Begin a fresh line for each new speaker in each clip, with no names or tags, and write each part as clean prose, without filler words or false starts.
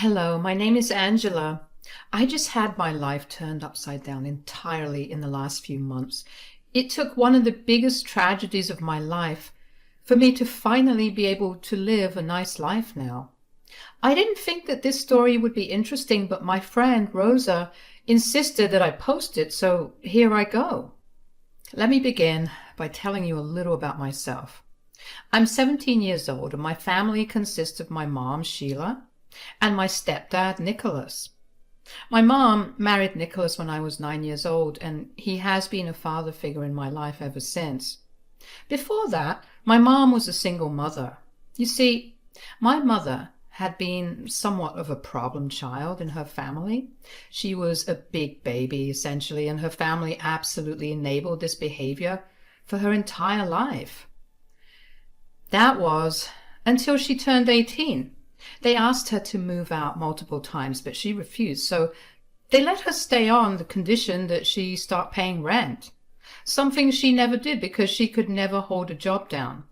Hello, my name is Angela. I just had my life turned upside down entirely in the last few months. It took one of the biggest tragedies of my life for me to finally be able to live a nice life now. I didn't think that this story would be interesting, but my friend Rosa insisted that I post it, so here I go. Let me begin by telling you a little about myself. I'm 17 years old, and my family consists of my mom, Sheila, and my stepdad, Nicholas. My mom married Nicholas when I was 9 years old, and he has been a father figure in my life ever since. Before that, my mom was a single mother. You see, my mother had been somewhat of a problem child in her family. She was a big baby, essentially, and her family absolutely enabled this behavior for her entire life. That was until she turned 18. They asked her to move out multiple times, but she refused, so they let her stay on the condition that she start paying rent, something she never did because she could never hold a job down.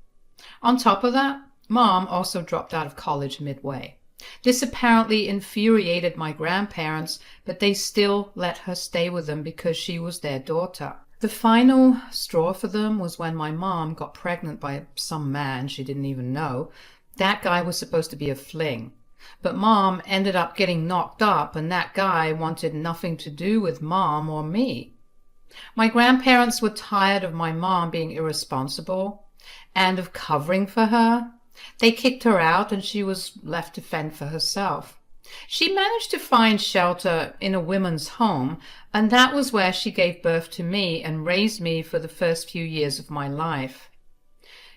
On top of that, Mom also dropped out of college midway. This apparently infuriated my grandparents, but they still let her stay with them because she was their daughter. The final straw for them was when my mom got pregnant by some man she didn't even know. That guy was supposed to be a fling, but Mom ended up getting knocked up, and that guy wanted nothing to do with Mom or me. My grandparents were tired of my mom being irresponsible and of covering for her. They kicked her out, and she was left to fend for herself. She managed to find shelter in a women's home, and that was where she gave birth to me and raised me for the first few years of my life.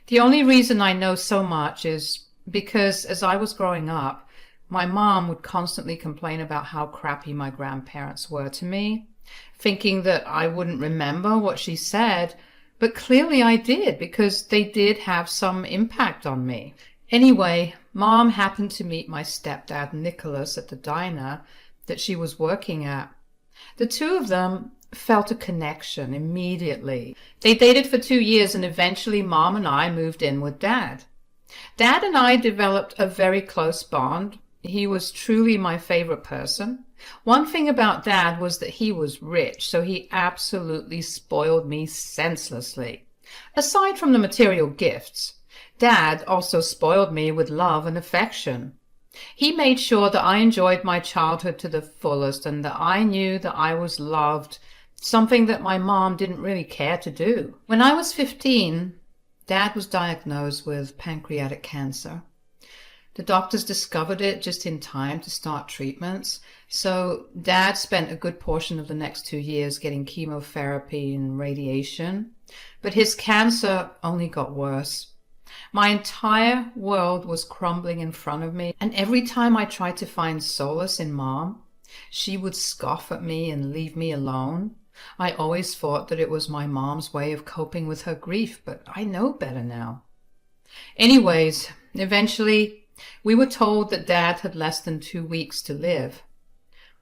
The only reason I know so much is because as I was growing up, my mom would constantly complain about how crappy my grandparents were to me, thinking that I wouldn't remember what she said, but clearly I did because they did have some impact on me. Anyway, Mom happened to meet my stepdad Nicholas at the diner that she was working at. The two of them felt a connection immediately. They dated for 2 years, and eventually Mom and I moved in with Dad. Dad and I developed a very close bond. He was truly my favorite person. One thing about Dad was that he was rich, so he absolutely spoiled me senselessly. Aside from the material gifts, Dad also spoiled me with love and affection. He made sure that I enjoyed my childhood to the fullest and that I knew that I was loved, something that my mom didn't really care to do. When I was 15, Dad was diagnosed with pancreatic cancer. The doctors discovered it just in time to start treatments, so Dad spent a good portion of the next 2 years getting chemotherapy and radiation, but his cancer only got worse. My entire world was crumbling in front of me, and every time I tried to find solace in Mom, she would scoff at me and leave me alone. I always thought that it was my mom's way of coping with her grief, but I know better now. Anyways, eventually, we were told that Dad had less than 2 weeks to live.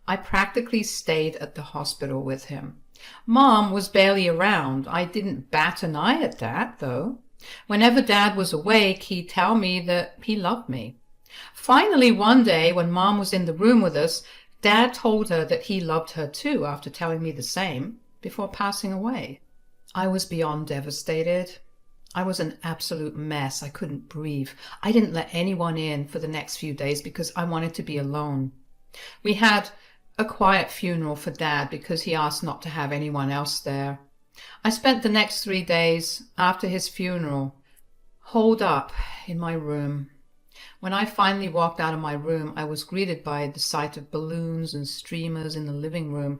I practically stayed at the hospital with him. Mom was barely around. I didn't bat an eye at that, though. Whenever Dad was awake, he'd tell me that he loved me. Finally, one day, when Mom was in the room with us, Dad told her that he loved her too, after telling me the same, before passing away. I was beyond devastated. I was an absolute mess. I couldn't breathe. I didn't let anyone in for the next few days because I wanted to be alone. We had a quiet funeral for Dad because he asked not to have anyone else there. I spent the next 3 days after his funeral holed up in my room. When I finally walked out of my room, I was greeted by the sight of balloons and streamers in the living room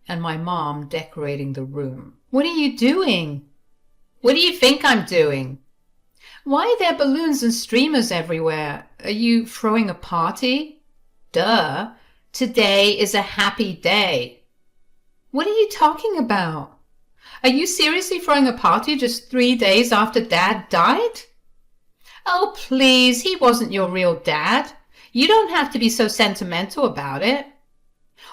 and my mom decorating the room. "What are you doing?" "What do you think I'm doing?" "Why are there balloons and streamers everywhere? Are you throwing a party?" "Duh. Today is a happy day." "What are you talking about? Are you seriously throwing a party just 3 days after Dad died?" "Oh, please, he wasn't your real dad. You don't have to be so sentimental about it."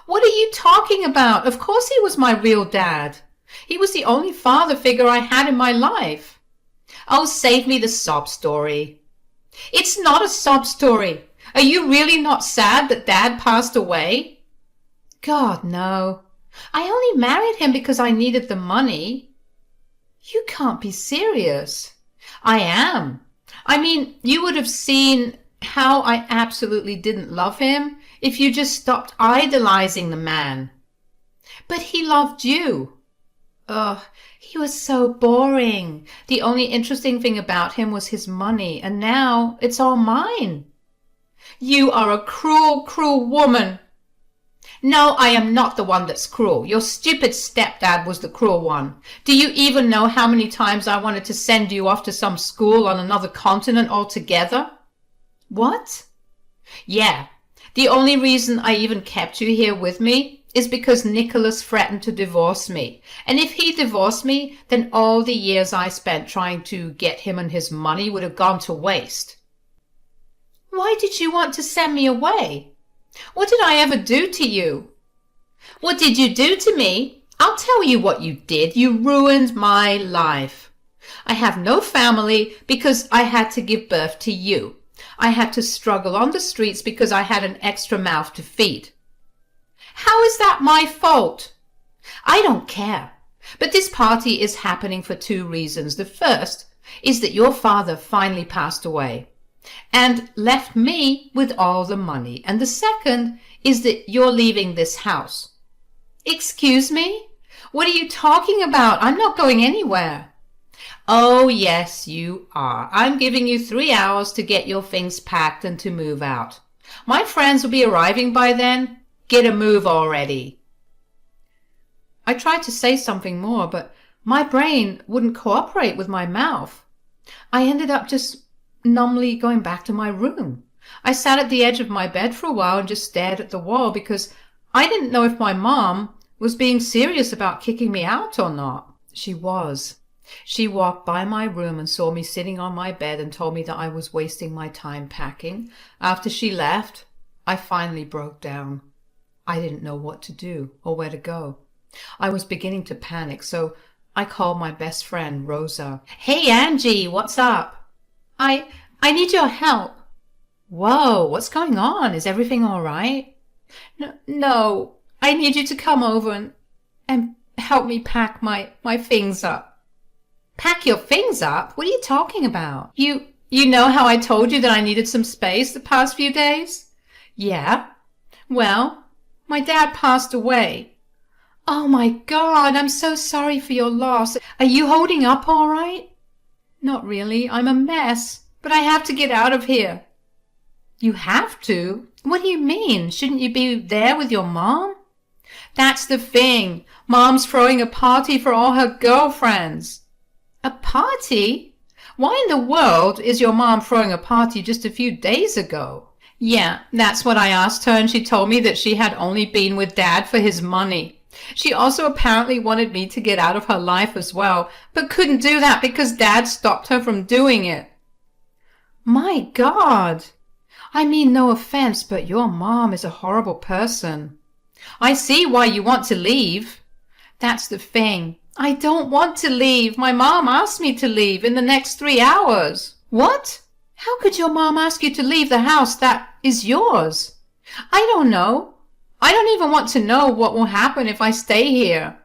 "What are you talking about? Of course he was my real dad. He was the only father figure I had in my life." "Oh, save me the sob story." "It's not a sob story. Are you really not sad that Dad passed away? God, no. I only married him because I needed the money. You can't be serious. I am. I mean, you would have seen how I absolutely didn't love him if you just stopped idolizing the man. But he loved you. Ugh, he was so boring. The only interesting thing about him was his money, and now it's all mine. You are a cruel, cruel woman. No, I am not the one that's cruel. Your stupid stepdad was the cruel one. Do you even know how many times I wanted to send you off to some school on another continent altogether? What? Yeah, the only reason I even kept you here with me is because Nicholas threatened to divorce me. And if he divorced me, then all the years I spent trying to get him and his money would have gone to waste. Why did you want to send me away? What did I ever do to you? What did you do to me? I'll tell you what you did. You ruined my life. I have no family because I had to give birth to you. I had to struggle on the streets because I had an extra mouth to feed. How is that my fault? I don't care. But this party is happening for two reasons. The first is that your father finally passed away and left me with all the money. And the second is that you're leaving this house. Excuse me? What are you talking about? I'm not going anywhere. Oh, yes, you are. I'm giving you 3 hours to get your things packed and to move out. My friends will be arriving by then. Get a move already. I tried to say something more, but my brain wouldn't cooperate with my mouth. I ended up just numbly going back to my room. I sat at the edge of my bed for a while and just stared at the wall because I didn't know if my mom was being serious about kicking me out or not. She was. She walked by my room and saw me sitting on my bed and told me that I was wasting my time packing. After she left, I finally broke down. I didn't know what to do or where to go. I was beginning to panic, so I called my best friend, Rosa. Hey, Angie, what's up? I need your help. Whoa, what's going on? Is everything all right? No, I need you to come over and help me pack my things up. Pack your things up? What are you talking about? You know how I told you that I needed some space the past few days? Yeah. Well, my dad passed away. Oh my God, I'm so sorry for your loss. Are you holding up all right? Not really. I'm a mess, but I have to get out of here. You have to? What do you mean? Shouldn't you be there with your mom? That's the thing. Mom's throwing a party for all her girlfriends. A party? Why in the world is your mom throwing a party just a few days ago? Yeah, that's what I asked her, and she told me that she had only been with Dad for his money. She also apparently wanted me to get out of her life as well, but couldn't do that because Dad stopped her from doing it. My God! I mean no offense, but your mom is a horrible person. I see why you want to leave. That's the thing. I don't want to leave. My mom asked me to leave in the next 3 hours. What? How could your mom ask you to leave the house that is yours? I don't know. I don't even want to know what will happen if I stay here.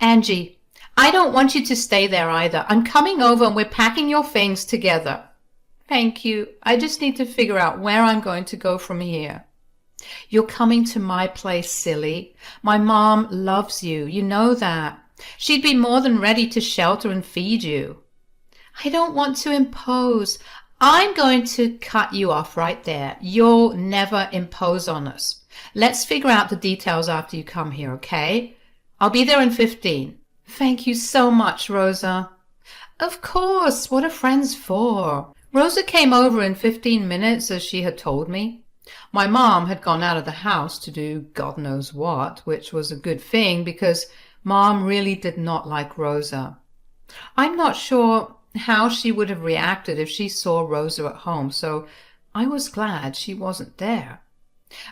Angie, I don't want you to stay there either. I'm coming over and we're packing your things together. Thank you. I just need to figure out where I'm going to go from here. You're coming to my place, silly. My mom loves you. You know that. She'd be more than ready to shelter and feed you. I don't want to impose. I'm going to cut you off right there. You'll never impose on us. Let's figure out the details after you come here, okay? I'll be there in 15. Thank you so much, Rosa. Of course. What are friends for? Rosa came over in 15 minutes, as she had told me. My mom had gone out of the house to do God knows what, which was a good thing because Mom really did not like Rosa. I'm not sure how she would have reacted if she saw Rosa at home, so I was glad she wasn't there.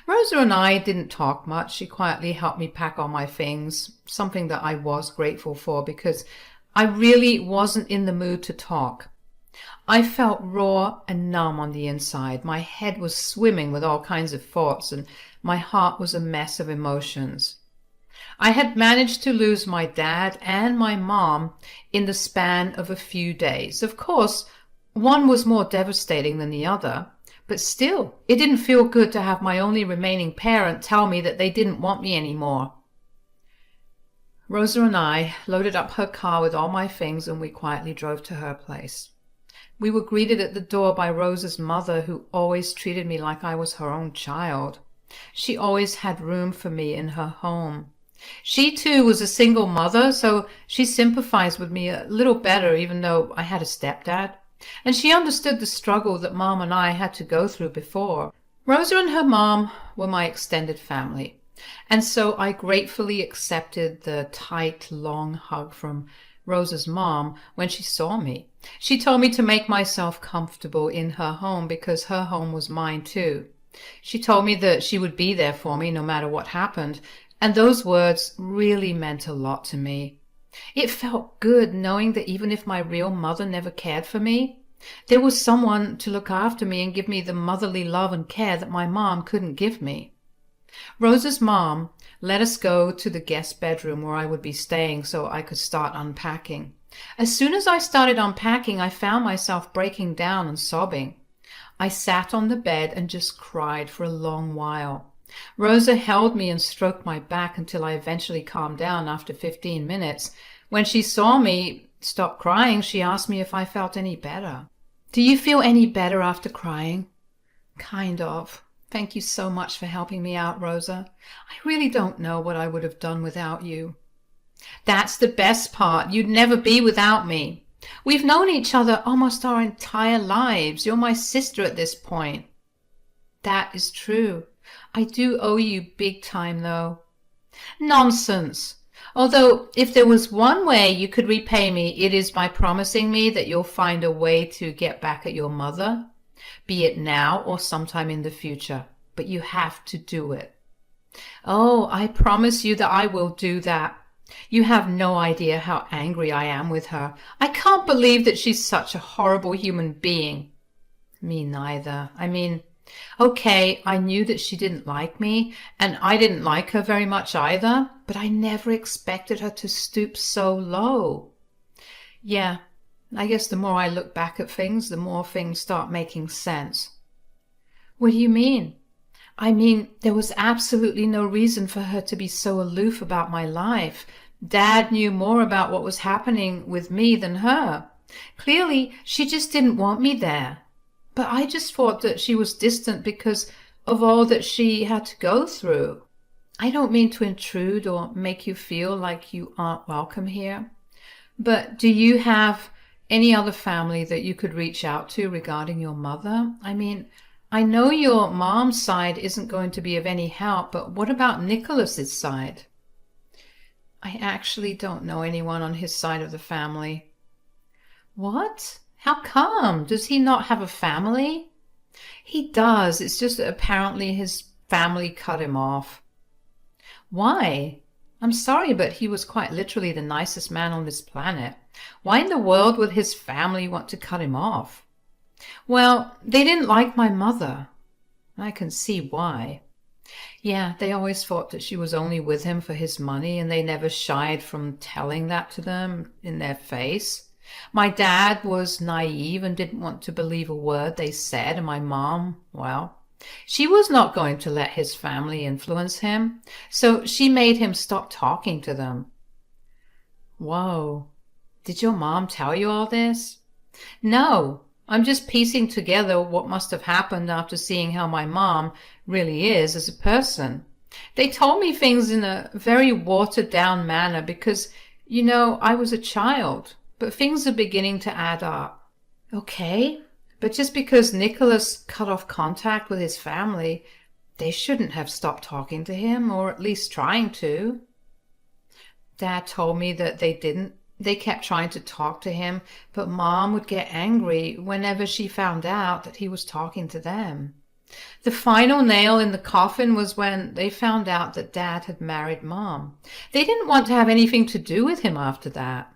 Rosa and I didn't talk much. She quietly helped me pack all my things, something that I was grateful for because I really wasn't in the mood to talk. I felt raw and numb on the inside. My head was swimming with all kinds of thoughts, and my heart was a mess of emotions. I had managed to lose my dad and my mom in the span of a few days. Of course, one was more devastating than the other, but still, it didn't feel good to have my only remaining parent tell me that they didn't want me anymore. Rosa and I loaded up her car with all my things, and we quietly drove to her place. We were greeted at the door by Rosa's mother, who always treated me like I was her own child. She always had room for me in her home. She too was a single mother, so she sympathized with me a little better, even though I had a stepdad. And she understood the struggle that Mom and I had to go through before. Rosa and her mom were my extended family, and so I gratefully accepted the tight, long hug from Rosa's mom when she saw me. She told me to make myself comfortable in her home because her home was mine too. She told me that she would be there for me no matter what happened, and those words really meant a lot to me. It felt good knowing that even if my real mother never cared for me, there was someone to look after me and give me the motherly love and care that my mom couldn't give me. Rosa's mom let us go to the guest bedroom where I would be staying so I could start unpacking. As soon as I started unpacking, I found myself breaking down and sobbing. I sat on the bed and just cried for a long while. Rosa held me and stroked my back until I eventually calmed down after 15 minutes. When she saw me stop crying, she asked me if I felt any better. "Do you feel any better after crying?" "Kind of. Thank you so much for helping me out, Rosa. I really don't know what I would have done without you." "That's the best part. You'd never be without me. We've known each other almost our entire lives. You're my sister at this point." "That is true. I do owe you big time, though." "Nonsense. Although, if there was one way you could repay me, it is by promising me that you'll find a way to get back at your mother, be it now or sometime in the future. But you have to do it." "Oh, I promise you that I will do that. You have no idea how angry I am with her. I can't believe that she's such a horrible human being." "Me neither. I mean, okay, I knew that she didn't like me, and I didn't like her very much either, but I never expected her to stoop so low." "Yeah, I guess the more I look back at things, the more things start making sense." "What do you mean?" "I mean, there was absolutely no reason for her to be so aloof about my life. Dad knew more about what was happening with me than her. Clearly, she just didn't want me there. But I just thought that she was distant because of all that she had to go through. I don't mean to intrude or make you feel like you aren't welcome here. But do you have any other family that you could reach out to regarding your mother? I mean, I know your mom's side isn't going to be of any help, but what about Nicholas's side?" "I actually don't know anyone on his side of the family." "What? How come? Does he not have a family?" "He does. It's just that apparently his family cut him off." "Why? I'm sorry, but he was quite literally the nicest man on this planet. Why in the world would his family want to cut him off?" "Well, they didn't like my mother." "I can see why." "Yeah, they always thought that she was only with him for his money, and they never shied from telling that to them in their face. My dad was naive and didn't want to believe a word they said, and my mom, well, she was not going to let his family influence him, so she made him stop talking to them." "Whoa. Did your mom tell you all this?" "No. I'm just piecing together what must have happened after seeing how my mom really is as a person. They told me things in a very watered-down manner because, I was a child, but things are beginning to add up." "Okay, but just because Nicholas cut off contact with his family, they shouldn't have stopped talking to him, or at least trying to." "Dad told me that they didn't. They kept trying to talk to him, but Mom would get angry whenever she found out that he was talking to them. The final nail in the coffin was when they found out that Dad had married Mom. They didn't want to have anything to do with him after that."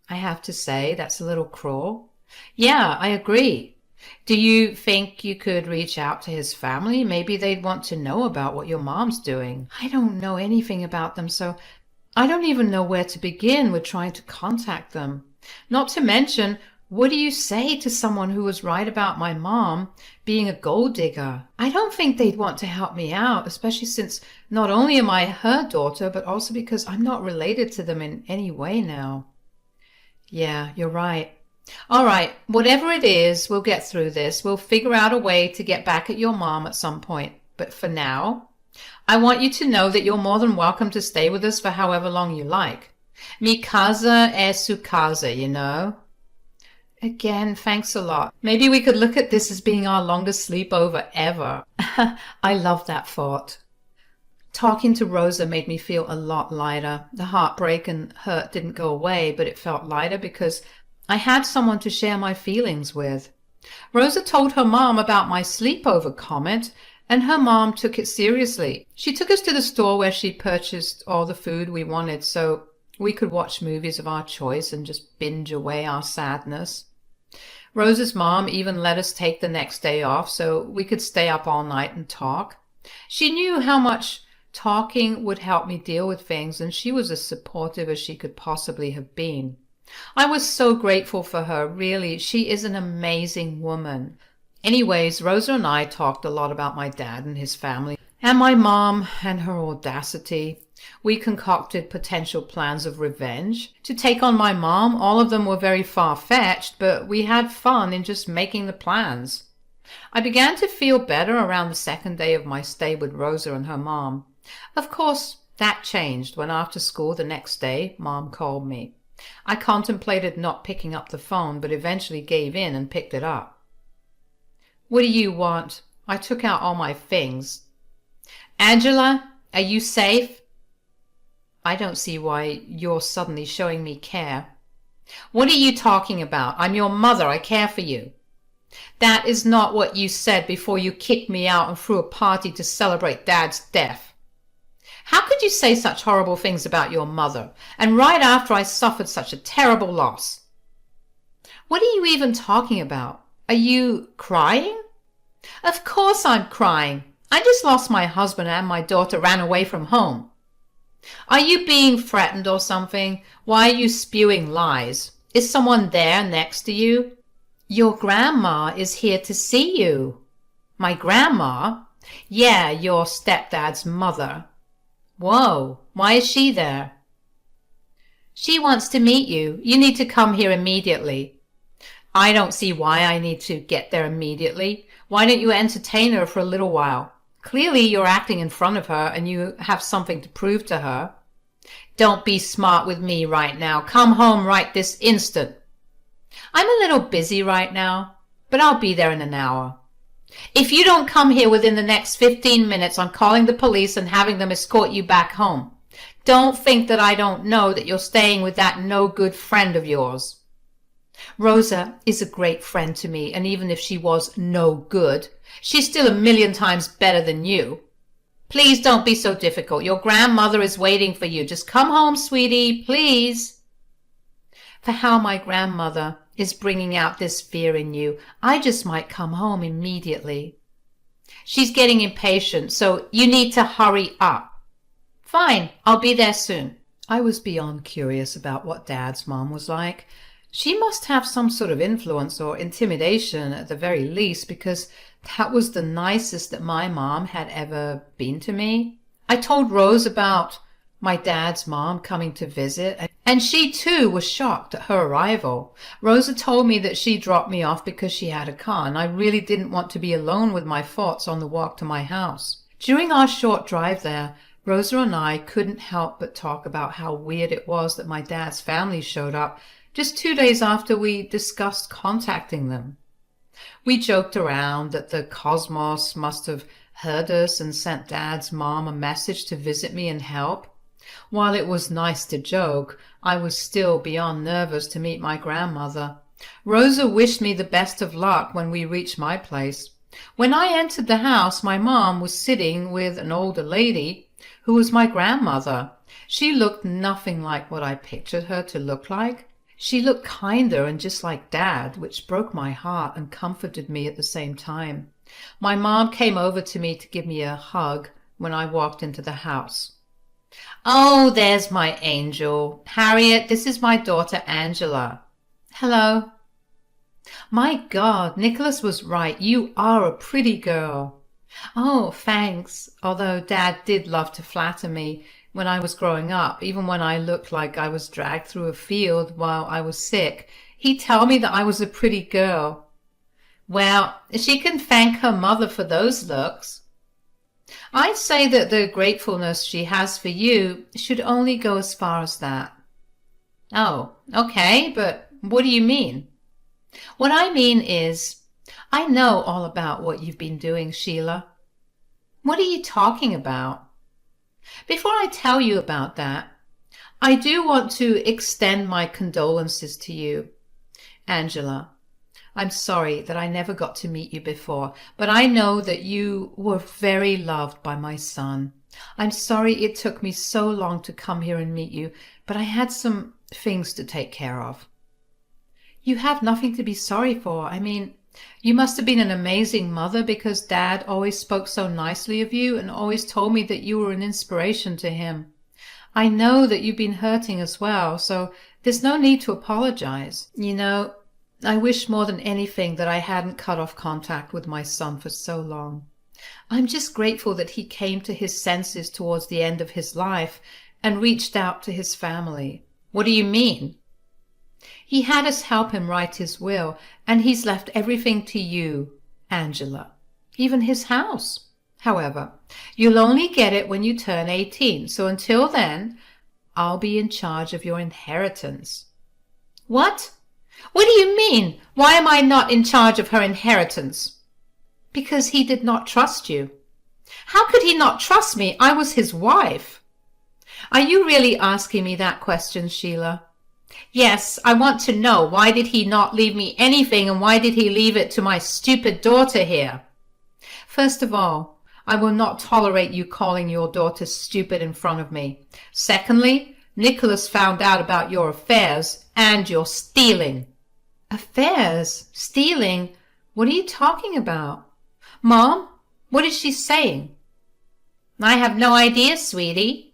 "I have to say, that's a little cruel. Yeah, I agree. Do you think you could reach out to his family? Maybe they'd want to know about what your mom's doing. I don't know anything about them, so I don't even know where to begin with trying to contact them. Not to mention, what do you say to someone who was right about my mom being a gold digger? I don't think they'd want to help me out, especially since not only am I her daughter, but also because I'm not related to them in any way now. Yeah, you're right. All right, whatever it is, we'll get through this. We'll figure out a way to get back at your mom at some point. But for now, I want you to know that you're more than welcome to stay with us for however long you like. Mi casa es su casa, you know? Again, thanks a lot. Maybe we could look at this as being our longest sleepover ever. I love that thought. Talking to Rosa made me feel a lot lighter. The heartbreak and hurt didn't go away, but it felt lighter because I had someone to share my feelings with. Rosa told her mom about my sleepover comment, and her mom took it seriously. She took us to the store where she purchased all the food we wanted so we could watch movies of our choice and just binge away our sadness. Rosa's mom even let us take the next day off so we could stay up all night and talk. She knew how much talking would help me deal with things, and she was as supportive as she could possibly have been. I was so grateful for her, really. She is an amazing woman. Anyways, Rosa and I talked a lot about my dad and his family, and my mom and her audacity. We concocted potential plans of revenge to take on my mom. All of them were very far-fetched, but we had fun in just making the plans. I began to feel better around the second day of my stay with Rosa and her mom. Of course, that changed when after school the next day, Mom called me. I contemplated not picking up the phone, but eventually gave in and picked it up. What do you want? I took out all my things. Angela, are you safe? I don't see why you're suddenly showing me care. What are you talking about? I'm your mother. I care for you. That is not what you said before you kicked me out and threw a party to celebrate Dad's death. How could you say such horrible things about your mother, and right after I suffered such a terrible loss? What are you even talking about? Are you crying? Of course I'm crying. I just lost my husband and my daughter ran away from home. Are you being threatened or something? Why are you spewing lies? Is someone there next to you? Your grandma is here to see you. My grandma? Yeah, your stepdad's mother. Whoa, why is she there? She wants to meet you. You need to come here immediately. I don't see why I need to get there immediately. Why don't you entertain her for a little while? Clearly you're acting in front of her and you have something to prove to her. Don't be smart with me right now. Come home right this instant. I'm a little busy right now, but I'll be there in an hour. If you don't come here within the next 15 minutes, I'm calling the police and having them escort you back home. Don't think that I don't know that you're staying with that no-good friend of yours. Rosa is a great friend to me, and even if she was no good, she's still a million times better than you. Please don't be so difficult. Your grandmother is waiting for you. Just come home, sweetie, please. For how my grandmother is bringing out this fear in you, I just might come home immediately. She's getting impatient, so you need to hurry up. Fine, I'll be there soon. I was beyond curious about what Dad's mom was like. She must have some sort of influence or intimidation at the very least, because that was the nicest that my mom had ever been to me. I told Rose about my dad's mom coming to visit, and she too was shocked at her arrival. Rosa told me that she dropped me off because she had a car, and I really didn't want to be alone with my thoughts on the walk to my house. During our short drive there, Rosa and I couldn't help but talk about how weird it was that my dad's family showed up just 2 days after we discussed contacting them. We joked around that the cosmos must have heard us and sent Dad's mom a message to visit me and help. While it was nice to joke, I was still beyond nervous to meet my grandmother. Rosa wished me the best of luck when we reached my place. When I entered the house, my mom was sitting with an older lady who was my grandmother. She looked nothing like what I pictured her to look like. She looked kinder and just like Dad, which broke my heart and comforted me at the same time. My mom came over to me to give me a hug when I walked into the house. "Oh, there's my angel. Harriet, this is my daughter Angela." "Hello." "My God, Nicholas was right. You are a pretty girl." "Oh, thanks." Although Dad did love to flatter me when I was growing up, even when I looked like I was dragged through a field while I was sick, he'd tell me that I was a pretty girl. Well, she can thank her mother for those looks. I'd say that the gratefulness she has for you should only go as far as that. Oh, okay, but what do you mean? What I mean is, I know all about what you've been doing, Sheila. What are you talking about? Before I tell you about that, I do want to extend my condolences to you. Angela, I'm sorry that I never got to meet you before, but I know that you were very loved by my son. I'm sorry it took me so long to come here and meet you, but I had some things to take care of. You have nothing to be sorry for. I mean, you must have been an amazing mother because Dad always spoke so nicely of you and always told me that you were an inspiration to him. I know that you've been hurting as well, so there's no need to apologize. You know, I wish more than anything that I hadn't cut off contact with my son for so long. I'm just grateful that he came to his senses towards the end of his life and reached out to his family. What do you mean? He had us help him write his will, and he's left everything to you, Angela, even his house. However, you'll only get it when you turn 18, so until then, I'll be in charge of your inheritance. What? What do you mean? Why am I not in charge of her inheritance? Because he did not trust you. How could he not trust me? I was his wife. Are you really asking me that question, Sheila? Yes, I want to know, why did he not leave me anything, and why did he leave it to my stupid daughter here? First of all, I will not tolerate you calling your daughter stupid in front of me. Secondly, Nicholas found out about your affairs and your stealing. Affairs? Stealing? What are you talking about? Mom, what is she saying? I have no idea, sweetie.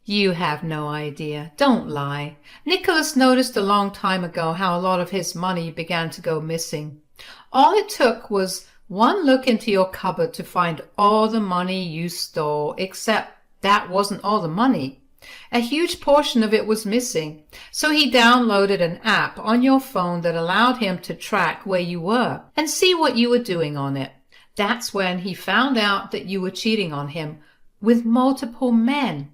You have no idea. Don't lie. Nicholas noticed a long time ago how a lot of his money began to go missing. All it took was one look into your cupboard to find all the money you stole, except that wasn't all the money. A huge portion of it was missing, so he downloaded an app on your phone that allowed him to track where you were and see what you were doing on it. That's when he found out that you were cheating on him with multiple men,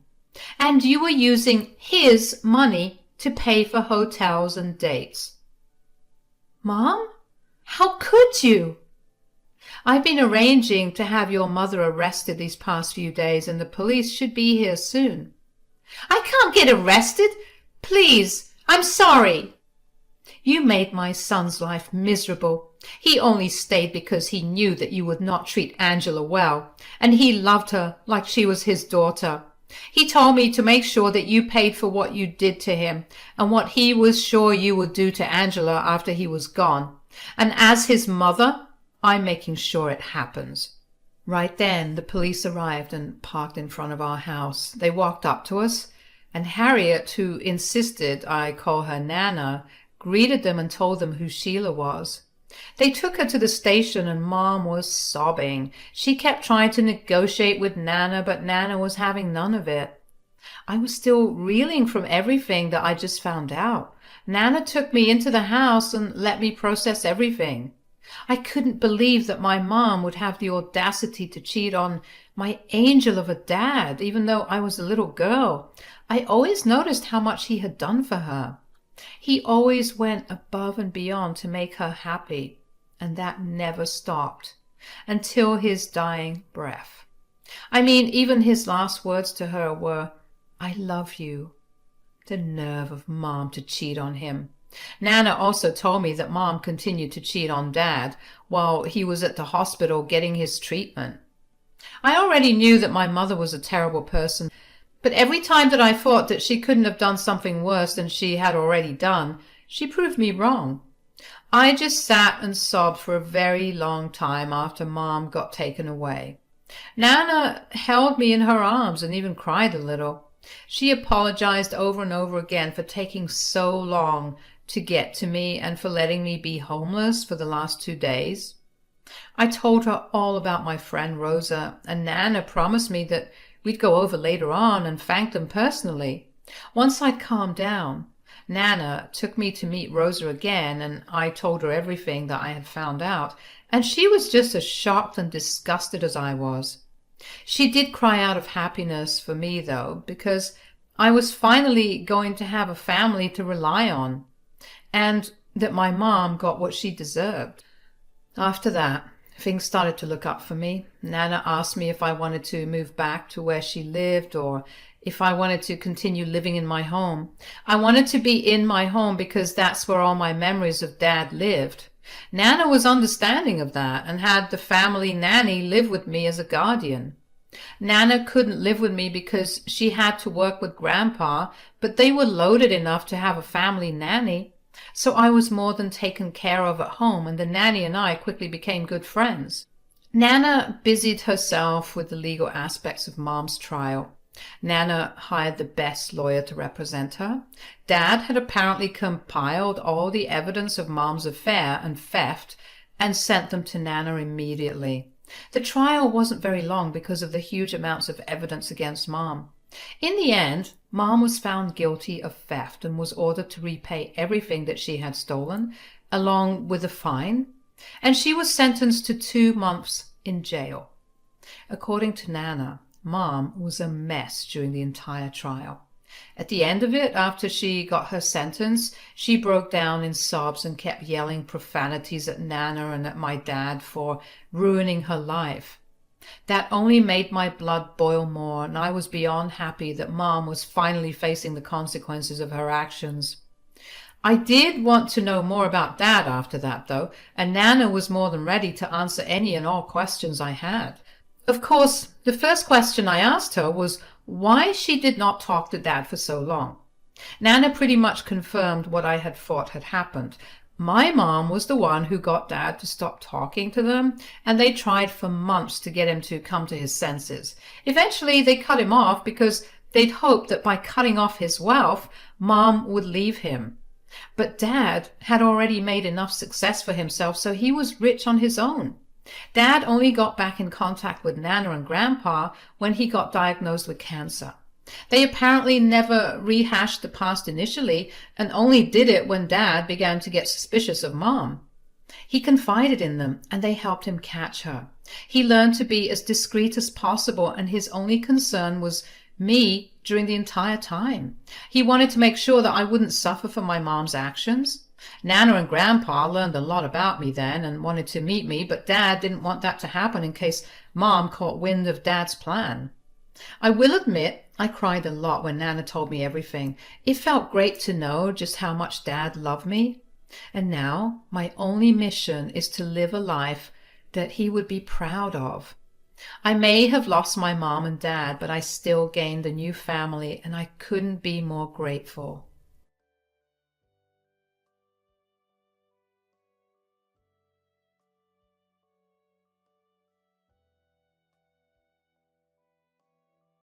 and you were using his money to pay for hotels and dates. Mom? How could you? I've been arranging to have your mother arrested these past few days, and the police should be here soon. I can't get arrested. Please, I'm sorry. You made my son's life miserable. He only stayed because he knew that you would not treat Angela well, and he loved her like she was his daughter. He told me to make sure that you paid for what you did to him and what he was sure you would do to Angela after he was gone. And as his mother, I'm making sure it happens. Right then, the police arrived and parked in front of our house. They walked up to us, and Harriet, who insisted I call her Nana, greeted them and told them who Sheila was. They took her to the station, and Mom was sobbing. She kept trying to negotiate with Nana, but Nana was having none of it. I was still reeling from everything that I just found out. Nana took me into the house and let me process everything. I couldn't believe that my mom would have the audacity to cheat on my angel of a dad, even though I was a little girl. I always noticed how much he had done for her. He always went above and beyond to make her happy, and that never stopped until his dying breath. I mean, even his last words to her were, "I love you." The nerve of Mom to cheat on him. Nana also told me that Mom continued to cheat on Dad while he was at the hospital getting his treatment. I already knew that my mother was a terrible person, But every time that I thought that she couldn't have done something worse than she had already done, she proved me wrong. I just sat and sobbed for a very long time after Mom got taken away. Nana held me in her arms and even cried a little. She apologized over and over again for taking so long to get to me and for letting me be homeless for the last 2 days. I told her all about my friend Rosa, and Nana promised me that we'd go over later on and thank them personally. Once I'd calmed down, Nana took me to meet Rosa again, and I told her everything that I had found out, and she was just as shocked and disgusted as I was. She did cry out of happiness for me, though, because I was finally going to have a family to rely on, and that my mom got what she deserved. After that, things started to look up for me. Nana asked me if I wanted to move back to where she lived or if I wanted to continue living in my home. I wanted to be in my home because that's where all my memories of Dad lived. Nana was understanding of that and had the family nanny live with me as a guardian. Nana couldn't live with me because she had to work with Grandpa, but they were loaded enough to have a family nanny. So I was more than taken care of at home, and the nanny and I quickly became good friends. Nana busied herself with the legal aspects of Mom's trial. Nana hired the best lawyer to represent her. Dad had apparently compiled all the evidence of Mom's affair and theft and sent them to Nana immediately. The trial wasn't very long because of the huge amounts of evidence against Mom. In the end, Mom was found guilty of theft and was ordered to repay everything that she had stolen, along with a fine, and she was sentenced to 2 months in jail. According to Nana, Mom was a mess during the entire trial. At the end of it, after she got her sentence, she broke down in sobs and kept yelling profanities at Nana and at my dad for ruining her life. That only made my blood boil more, and I was beyond happy that Mom was finally facing the consequences of her actions. I did want to know more about Dad after that, though, and Nana was more than ready to answer any and all questions I had. Of course, the first question I asked her was why she did not talk to Dad for so long. Nana pretty much confirmed what I had thought had happened. My mom was the one who got Dad to stop talking to them, and they tried for months to get him to come to his senses. Eventually, they cut him off because they'd hoped that by cutting off his wealth, Mom would leave him. But Dad had already made enough success for himself, so he was rich on his own. Dad only got back in contact with Nana and Grandpa when he got diagnosed with cancer. They apparently never rehashed the past initially and only did it when Dad began to get suspicious of Mom. He confided in them and they helped him catch her. He learned to be as discreet as possible, and his only concern was me during the entire time. He wanted to make sure that I wouldn't suffer for my mom's actions. Nana and Grandpa learned a lot about me then and wanted to meet me, but Dad didn't want that to happen in case Mom caught wind of Dad's plan. I will admit I cried a lot when Nana told me everything. It felt great to know just how much Dad loved me. And now my only mission is to live a life that he would be proud of. I may have lost my mom and dad, but I still gained a new family, and I couldn't be more grateful.